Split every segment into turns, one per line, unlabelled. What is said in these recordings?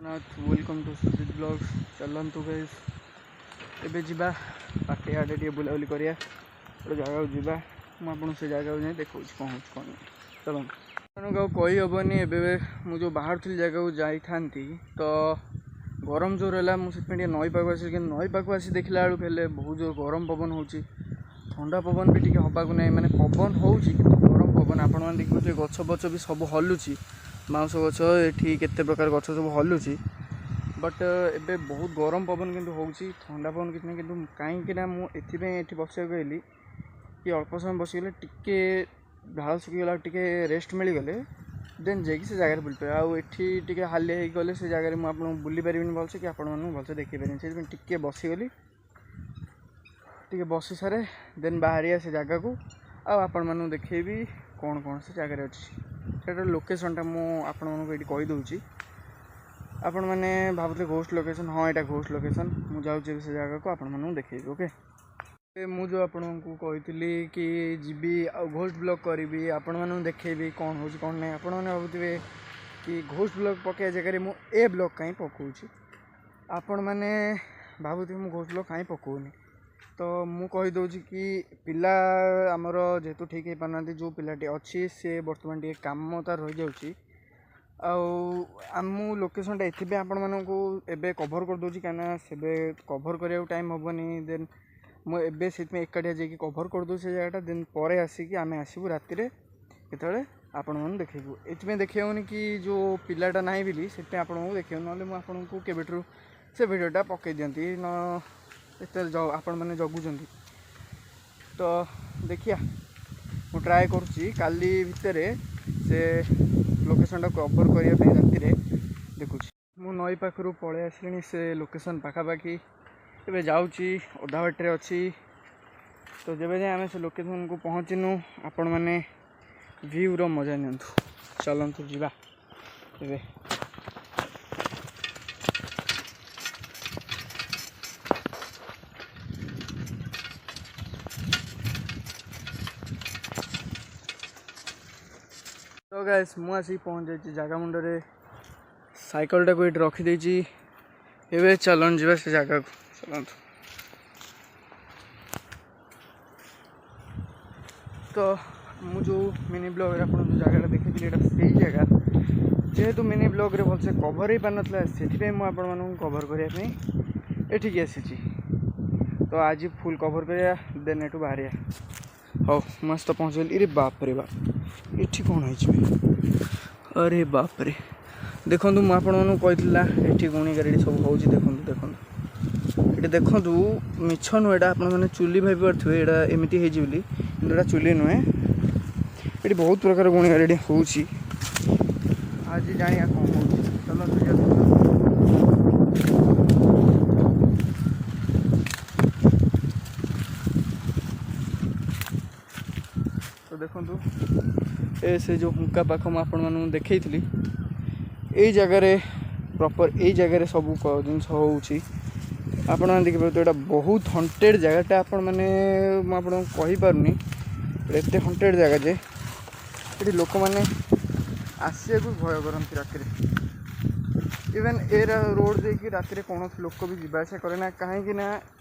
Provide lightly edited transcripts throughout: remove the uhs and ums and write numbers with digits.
Welcome to Sujit blogs. चलतु guys एबे जीवा पाखे आड़े टे बुलाबुली करिया गोटे जगह जीवा मुझे से जगह जाए देखा कौन कौन चलो कही हेनी ए मुझे बाहर थी जगह को जाई थांती तो गरम जोर है मुझे नई पाक आस नई पाक आसी देखला बेलू बहुत जोर गरम पवन हो ठंडा पवन भी टी हवाक नहीं माने पवन हो गरम पवन आपण मैंने देखिए गछ बच भी सब हलुची बाउंश गछ ये केते प्रकार गछ सब हलुची बट एबे बहुत गरम पवन किंतु होउची ठंडा पवन कितना किंतु कहीं मुझे बसा गली कि अल्प समय बसीगले टिके झाल सुखीगला टिके रेस्ट मिलगले देन जाकि से जगह बुल पाए आठी हालिया गले से जगह मुझे बुली पारि भलसे कि आपण भलसे देखी पारे से टिके बसीगली टिके बसी सारे देन बाहरी से जगह को आपण मानू देखेबी कौन कौन से जगह अच्छी से लोकेशनटा मुझे कहीदे आपण मैंने भावुले घोस्ट लोकेशन हाँ यहाँ घोस्ट लोकेशन मुझे से जगह को आपण मानू देखेबी ओके मुझे आपन को कही कि जीवी घोस्ट ब्लॉग करी आपण मानू देखेबी कौन हो कौन नहीं आपण मैंने भावुवे कि घोस्ट ब्लॉग पकड़ा जगह मुझे ब्लॉग कहीं पकाऊँच आपण मैंने भावुवे मुझे घोस्ट ब्लॉग कहीं पकाऊनी तो मु कहीदे कि पिला आमर जेहेतु ठीक हो पाना जो पिलाटी अच्छी सी बर्तमान टे कम तार रही जाऊँगी आम लोकेशनटा ये आपण मानू एबे कभर कर दूसरी कहीं से कभर करने टाइम हेनी देन मुझे से एकाठिया जाकि कभर कर दूँ से जगह देन पर आसिक आम आसबू राति केतले आपण मैंने देखू ये देखनी कि जो पिलाटा ना बोली से आपको देखे ना मुझे केवेठू से भिडटा पकई दिखती न आपण मैंने जगुंट तो देखिया मु ट्राए करुँची काली भितर से लोकेशनटा कवर करने राति देखुची मु नई पाखु पलि आसली से लोकेशन पाखापाखि ए जाऊँगी अधा बाटे अच्छी तो जब जाए आम से लोकेशन को पहुँचीनु आपण मैंने व्यूर मजा नियंतु चलतु जीवा ए तो गाइस मु आसिक पहुँच जाइए जगह मुंडे साइकलटा को ये रखीदे ए चलन जा से जगह को चलतु तो मु जो मिनी ब्लॉग आप जो जगह देखी से जगह जेहेतु मिनी ब्लॉग रे भलसे कभर ही पार ना से कभर करने एठिक आसी तो आज फुल कभर करिया देन एटू बाहर हाँ मस्त पहुँचल अरे बाप रे बाप ये कौन है अरे बाप रे देखु मुझे ये गुणी गाड़ी सब हो देखु देखु ये देखु मिछ नुह आप चुली भाई पारे यहाँ एमती होली चुली नुहे ये बहुत प्रकार गुणी गाड़ी हो आज जानिया कौन हो चलो तो देखु ए से जो हुंका पाख मुझे देखी यही जगार प्रॉपर यही जगार सब जिन आपण देखिए यहाँ बहुत हंटेड जगहटा आपण मैंने मुझे कहीपरनी एत हंटेड जगह जे ये लोक मैंने आसिया को भय करती राति इवेन ए रोड देखिए राति कौन लोक भी जावासा करे कहीं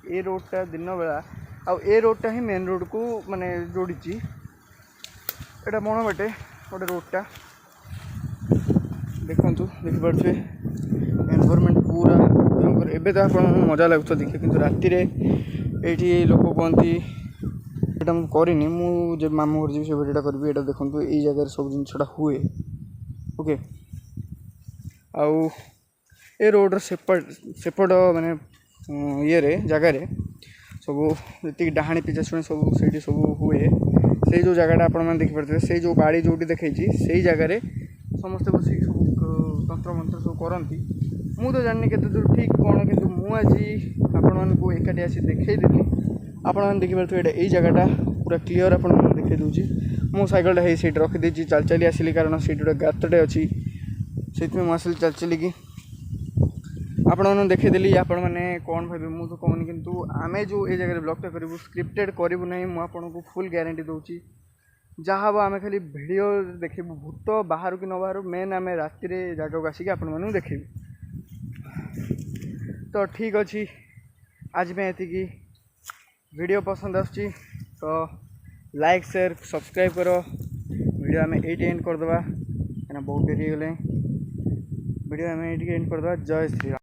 ये रोडटा दिन बेला आ रोडटा ही मेन रोड को माने जोड़ी एटा बण बाटे गोटे रोडटा देखु देखिपे एनवायरमेंट पूरा एबे तो आप मजा लगता देखिए कि राति ये लोक कहती यहाँ मुझे करनी मुझे मामू घर जी से भिडियोटा करी यहाँ देखो ये जगह सब जिनसा हुए ओके आउ ए रोड सेपट माने ये जगार सब जी डाणी पिछा शुणी सब से सब हुए से जो जगहटा आप देखिपे से जो बाड़ी जो देखी से जगार समस्ते बस तंत्र मंत्र सब करती मु तो जानी केते दूर ठीक कौन कि मुझे आपण को एकाठी आसी देखईदेली आपण देखिपे यही जगहटा पूरा क्लीयर आप देखई दूची मो साइकलटा है सीट रखीदे चल चली आसली कारण सीट गोटे गातटे अच्छी से मुझे चल चलिकी आपण देखीदेली आपण मैंने कौन भाई मुझे कहूनी किंतु आमे जो ये जगह ब्लॉगटा करूँ स्क्रिप्टेड करूँ ना मुझे फुल ग्यारंटी दूची जहाँ हम आम खाली भिडियो देखू भूत बाहर कि न बाहर मेन आम राति जगह को आसिक आपण देखी तो ठीक अच्छी आज मैं ये वीडियो पसंद आसुची तो लाइक शेयर सब्सक्राइब करो। वीडियो आम ये एंड करदे कहीं बहुत डेरी गले वीडियो आम ये एंड करदे। जय श्री राम।